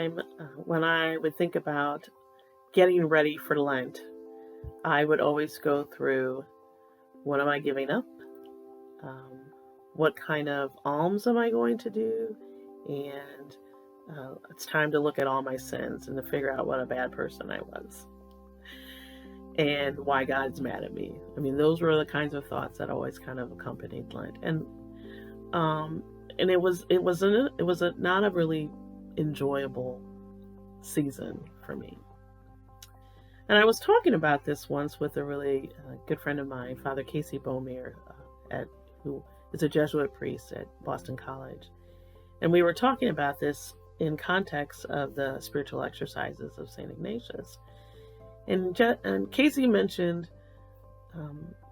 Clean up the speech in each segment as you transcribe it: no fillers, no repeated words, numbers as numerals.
time when I would think about getting ready for Lent, I would always go through, what am I giving up? What kind of alms am I going to do? And it's time to look at all my sins and to figure out what a bad person I was and why God's mad at me. I mean, those were the kinds of thoughts that always kind of accompanied Lent. And it was not a really enjoyable season for me. And I was talking about this once with a really good friend of mine, Father Casey Beaumere, who is a Jesuit priest at Boston College. And we were talking about this in context of the spiritual exercises of St. Ignatius. And Casey mentioned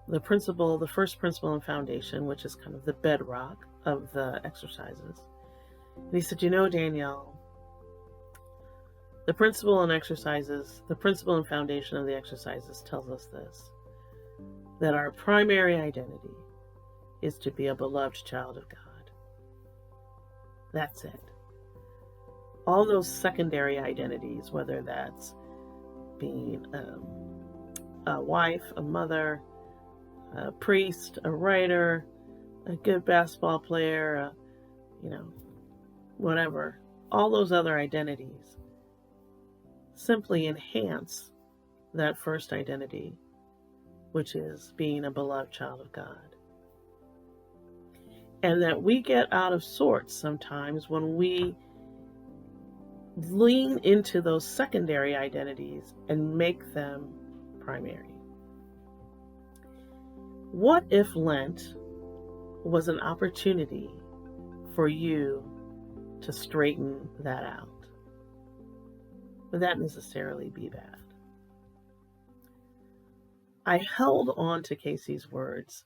the first principle and foundation, which is kind of the bedrock of the exercises. And he said, Danielle, the principle and foundation of the exercises tells us this, that our primary identity is to be a beloved child of God. That's it. All those secondary identities, whether that's being a wife, a mother, a priest, a writer, a good basketball player, whatever, all those other identities simply enhance that first identity, which is being a beloved child of God. And that we get out of sorts sometimes when we lean into those secondary identities and make them primary. What if Lent was an opportunity for you to straighten that out? Would that necessarily be bad? I held on to Casey's words,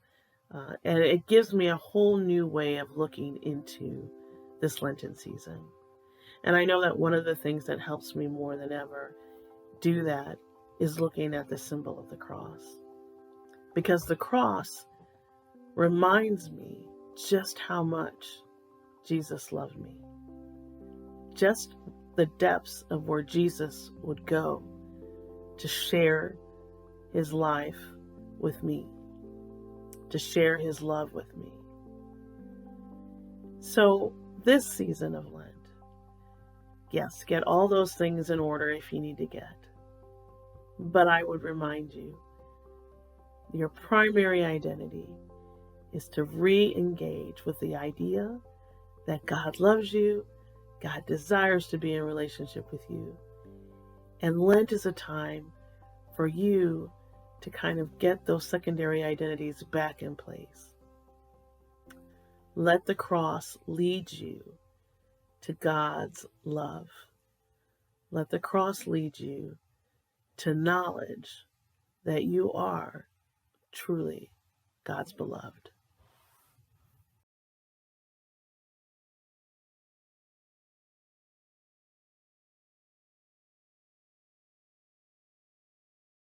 and it gives me a whole new way of looking into this Lenten season. And I know that one of the things that helps me more than ever do that is looking at the symbol of the cross. Because the cross reminds me just how much Jesus loved me. Just the depths of where Jesus would go to share his life with me, to share his love with me. So this season of Lent, yes, get all those things in order if you need to get. But I would remind you, your primary identity is to re-engage with the idea that God loves you, God desires to be in relationship with you. And Lent is a time for you to kind of get those secondary identities back in place. Let the cross lead you to God's love. Let the cross lead you to knowledge that you are truly God's beloved.